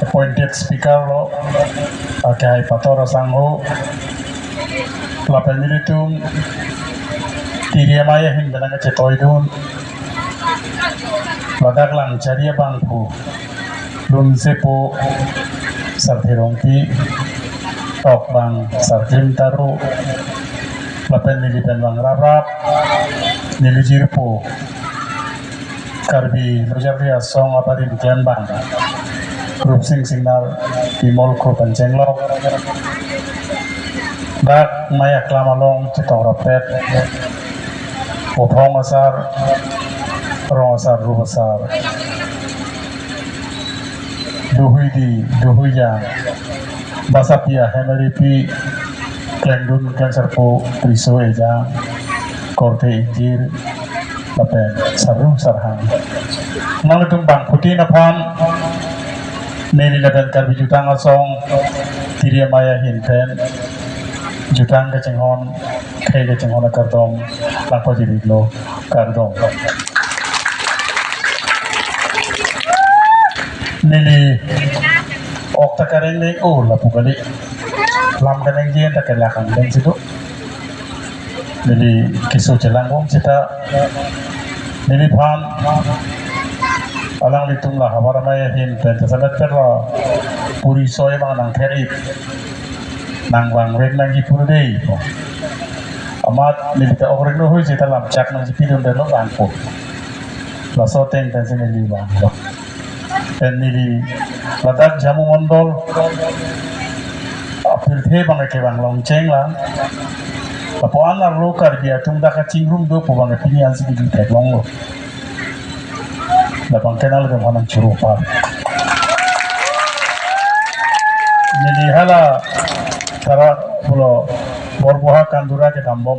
appointed speaker lo akai patora sangho lapen militum tiria maya hindana cetoidun badak lang caria bangku lun sepo sarthirongpi tok bang sartrim taru lapen nilipen bang rarap nilijirpo karbi berjari asong apa di klan bang grup sing signal imol ko pancenglok dak maya klamalong cetong rapet opong asar rong asar ru asar duhui yang basapia hemeripi klendun klan serpo triso eja korte injir lapen saru sarhang nang bang putih napan nili lapen karbi jutang asong tiria maya hinten jutang kecenghon kai kecenghon kardong langko jadi lo kardong nili ok takareng ning lapu balik lam kaneng jien takalakan deng situ nili kisu jelang bom cita nili pan alang litung lah hawara maya hinten tasamet perla puri soy bang nang terip nang bang rek nang jipur dei amat nilita orang no hui cita lam cak nang jipidun dan lo bangpo la soteng dan sini li bang dan nili ladak jamu mondol apirthe bang ke bang longceng lah lapuan lah lo kar dia tung dak cingrum do po bang pini ansi di tek long lo lapang kenal dengan orang curupa nili hala tara pulo borboha kandura ke dambom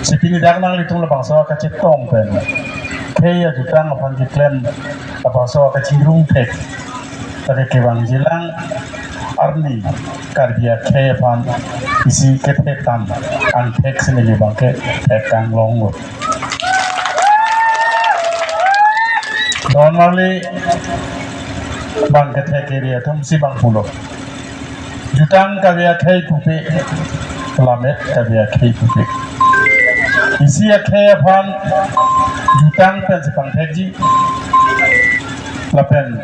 sipini dak nang litung lapang sawa kacetong pen kaya jutang apang kitlen lapang sawa kacirung tek tare kebang jilang arni karbia kaya pan isi ketekan antek senili bangke tekang longo normally bang ketek area tum si bang pulo jutang kavia kai pupe lamet kavia kai pupe isi kai pan jutang pen sepang teji lapen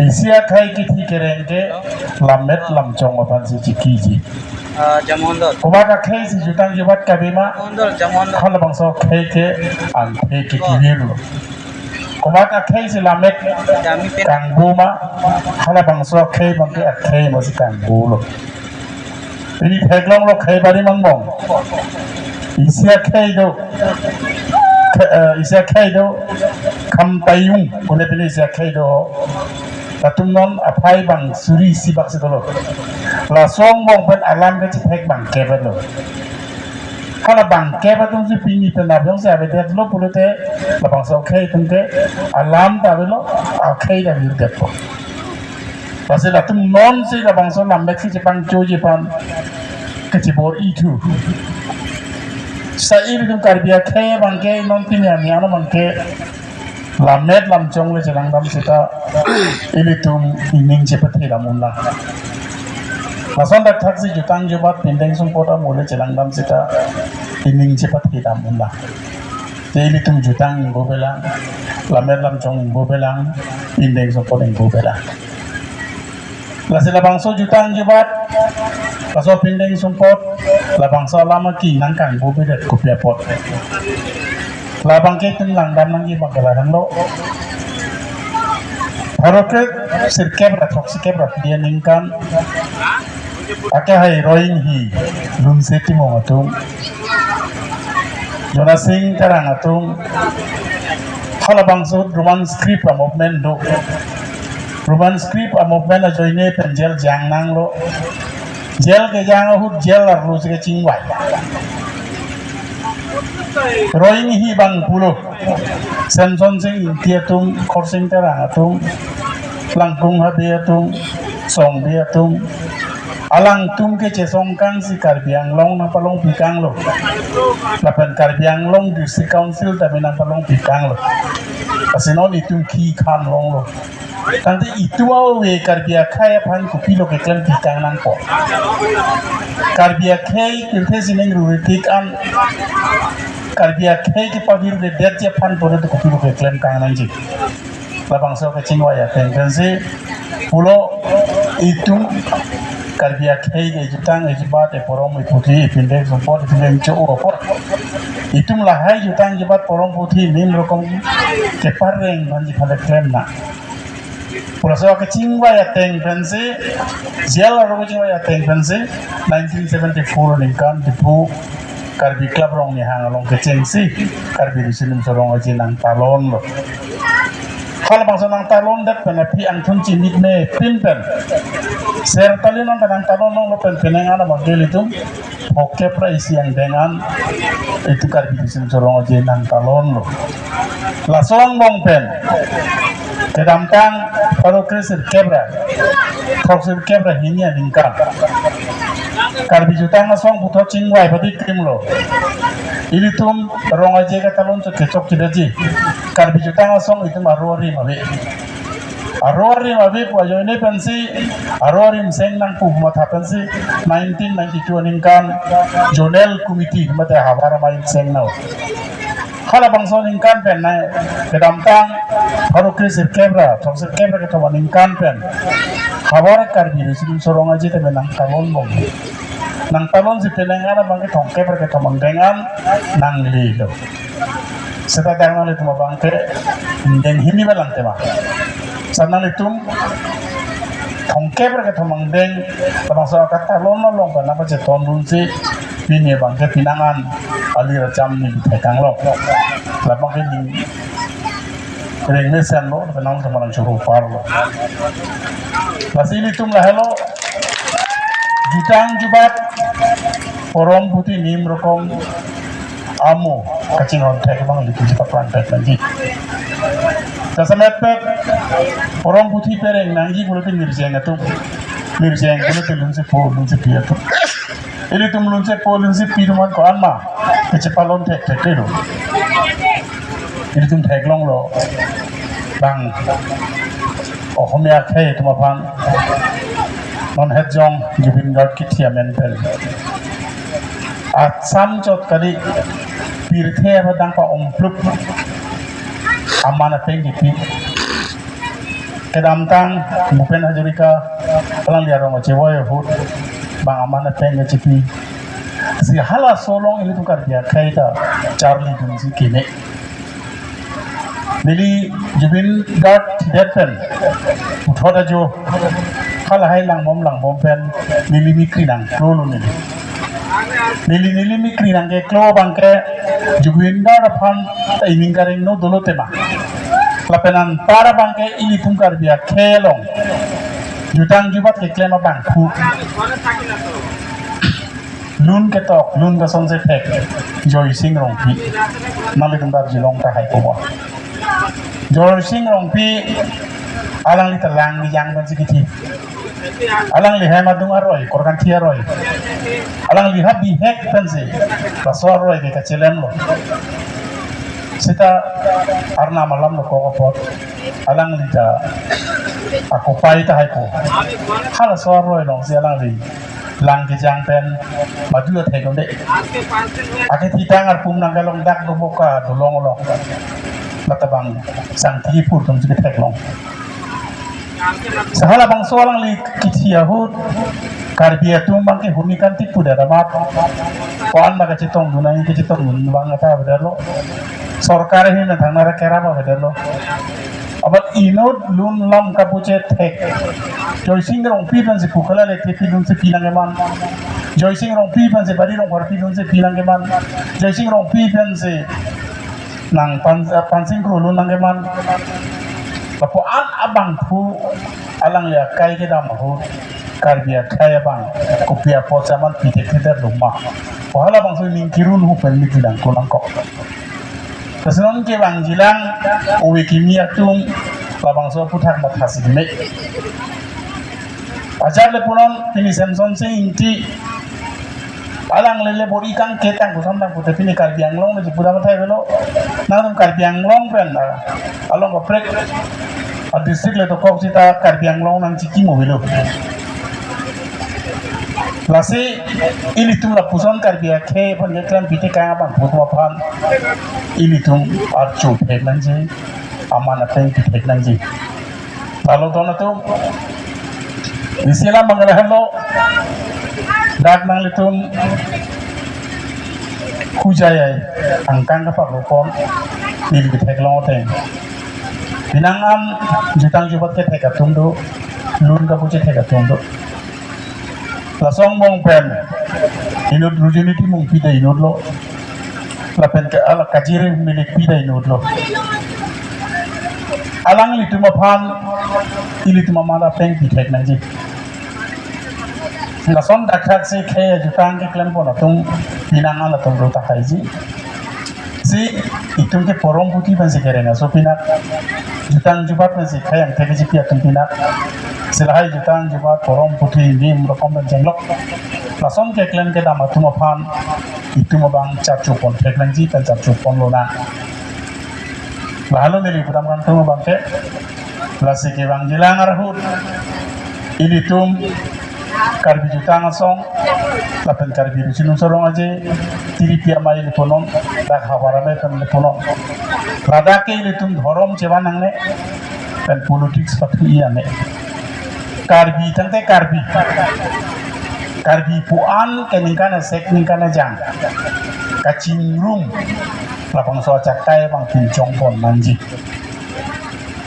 isi kai kiti kerenge lamet lamcong apan si cikiji jamondol kumaka kai si jutang jubat kabima jamondol kalau bangso kai ke ante kikiwiru kumaka kai si lamet kang buma hala bangso kai bangke kai masih kang bulo ini teglong lo kai bari mangbong isia kai do kam tayung boleh pilih isia kai do tatung non apai bang suri si bak sedolo la song bong pen alam ke cipek bang kebet lo kalau bangke patung si pingi tenab yang saya beda lo puluh te lapang so kai tungke alam tapi lo kai dah hidup po pasal latung non si lapang so lambek si Jepang cuci pan kecibor itu saya ini tu karbia kai bangke non tinya ni ano bangke lamet lamcong le jalan dam sita ini tu ining cepat hilang mulah Mason dak taksi jutang jubat pindeng sumpota mulai jalan dam sita ining cepat hitam mulah. Jadi tum jutang bobelang, lamer lamcong bobelang, pindeng sumpota bobelang. Lasila bangso jutang jubat, laso pindeng sumpot, labangso lama ki nangkang bobedet kopia pot. Labang ketung langdam nangi bangkalahan lo. Haroket sirkebrat hoksikebrat dia ningkan. Akai hai roing hi lum seti mo atung Jona Singh karang atung hala bangso Roman script a movement do Roman script a movement a joine penjel jang nang lo jel ke jang hut jel ar lu ke cingwai roing hi bang pulo Samson Singh tiatung korsing karang atung langkung habi atung song dia atung alang tum ke cesongkang si karbiang long na palong pikang lo lapan karbiang long district council tapi na palong pikang lo Asinon itu ki kan long lo. Nanti itu awe karbia kaya pan kopi lo keklan pitang nang po. Karbia kaya kilte sineng rurik an. Karbia kaya ki pagir de derje pan pore to kopi lo keklan kang nang ji. Labang so kecing waya tendensi pulo itu karbia kaya ke jutang ejibat porong iputi pindek support pindek co opor. Itu melahai jutang jebat porong putih nim rokom kepareng manji pada klem na. Pulau Jawa kecing waya tendensi sial rokom kecing waya tendensi 1974 ningkan dipu karbi klub rong ni hang long kecing si karbi disinum sorong aja nang talon lo. Kalau bangsa nang talon dat penapi antun cimit me pinten. Sertali nang talon nang lo penengan abang itu oke price yang dengan itu karbi disinum sorong aja nang talon lo. Lasong bong pen. Kedamtang paru krisir kebra. Koksir kebra hinya ningkan. Karbi jutang asong puto cingwai pati krim lo. Ini tum rong aja kata talon tu kecok tidak ji. Karbi jutang asong itu marori mabe. Arori mabe puajo ini pensi. Arori mseng nang puh mata pensi 1992 ningkan Jonel Committee mata hawara main seng nau. Kalau bangsa ningkan pen na kedamtang baru krisir kebra, toksir kebra kita ningkan pen. Hawara karbi disinum sorong aja tapi nang talon bong. Nang talon si penengan bangke tongke berkata mendengan nang lilo. Setelah dengan itu bangke dan ini belang tema. Senang itu tongke berkata mendeng termasuk kata talon nolong kenapa ceton dunsi ini bangke pinangan alir jam ni tekang lo. Lapang ini kering mesin lo penang sama orang suruh par lo. Masih ini tuh lah hello. Jutang jubat porong putih nim rokom amu kacing rontek bang itu kita plantek lagi. Sesamet pet porong putih pereng nangi bulu tu mirjeng itu mirjeng bulu tu lunsi po lunsi pia tu. Ini tu lunsi po lunsi pia man ko anma kecepalon tek tek itu. Ini tu tek long lo bang. Oh homia kaya tu mapang. Non hejong jubin gard kitia mentel. Atsam jot kali pirthe badang pa ompluk amana pengipi. Kedamtang Bupen Hajurika pelang dia rong cewoy hut bang amana pengipi. Si hala solong ini tukar dia kaita Charlie Dunsi kini. Nili jubin gard deadpen. Uthoda jo kalau hai lang bom pen nili mikri nang klolo nili mikri nang ke klo bangke juguinda rapan ini garing no dolo tema lapenan para bangke ini tungkar dia kelong jutang jubat ke klema bangku lun ketok lun ka sonse tek joy sing rongpi nali tungkar jilong ka hai kowa joy sing rongpi alang li telang li yang ban sikiti alang li hema dung aroy korkan ti aroy alang li habi hek pensi paso aroy ke kacelen lo sita arna malam lo ko pot alang li ta aku pai ta hai ko hala so aroy long si alang li lang ke jang pen maju te ko de ake ti tangar pum nang galong dak do boka do long lo matabang sang ti pur tum si tek long sahala bang soalang li kitiahud karbia tumbang ke hunikan tipu dara mat koan maga citong dunai ke citong dun bang ata bedalo sorkare hin na thangara keraba bedalo abat inod lun lam kapuche thek joy sing rong pi ban se kukala le te pi dun se pinang eman joy sing rong pi ban se bari rong war pi dun se pinang eman joy sing rong pi ban se nang pansing kru lun nang eman Bapo an abang pu alang ya kai kita mahu karbia kaya bang kopia pocaman pite kita rumah. Wahala bang so mingkirun hu pelmi bilang kolang kok. Kesenon ke bang jilang uwe kimia tum labang so putar mathasi me. Ajar le punon ini Samson se inti alang lele bori kang ketang kusam tang putih ini karbiang long di pudah matai belo nang karbiang long pen along oprek a district le to kok sita karbiang long nang ciki mo belo lasi ini tum la puson karbiang ke pan geklan pite kang abang putu pan ini tum arcu teknanji amana peng teknanji lalu to na to isilah mengenai lo dak nang litum kujayai angkang ka pakopon nil ki thek long teng binangam jutang jubat ke thek atum do lun ka puche thek atum do la song mong pen inod rujuniti mong pida inod lo la pen ka ala kajire milik pida inod lo alang litum aphan ilitum amala peng ki thek nanji la son dakhat si khe jutang ke klan pon atum pinangan atum ro ta khaiji si itum ke porom puti ban se kerenga so pinak jutang jubat ban se khayang theke ji pi atum pinak silahai jutang jubat porom puti nim rokom ban jenglok la son ke klan ke dam atum aphan itum bang chap chupon theklang ji kan chap chupon lo na lalu nili putam kan tum bang ke la se ke bang jilang arhut ini tum karbi jutang asong lapen karbi rusinun sorong aje tiri pia mai leponon dak hawarame kan leponon ladake litum dhorom cewan nangne dan politics patu iane karbi tante karbi puan keningkana sek ningkana jang kacing rum lapang so cakai bang pincong pon manji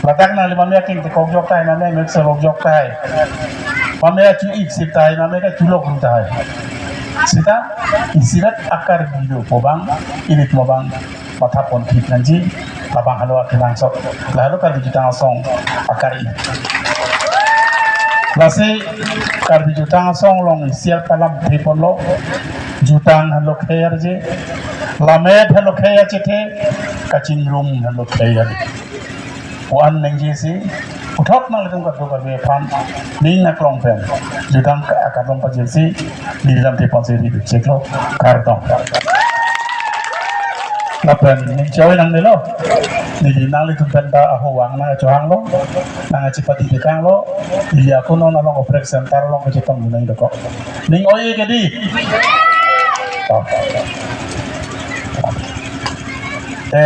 ladak na lima meking te kok jok tai na me mek serok jok tai pamela cu ik sitai namanya culok runtai sita isirat akar bido pobang ini mobang mata pon tip nanji labang halo akilang sok lalu kar bijutang song akar ini lase kar bijutang song long isial kalam tripon lo jutang halo khair je lamed halo khair cete kacing rum halo khair wan nangji si uthop nang litung ka doka be pan ning na klong pen jutang ka akadong pa jelsi di dalam tipon se di ceklo kartong lapen ning choy nang nilo ni nang litung pen da aho wang na chohang lo nang cipati dekang lo ili aku no na long oprek sentar long ke cetong gunai doko ning oye ke di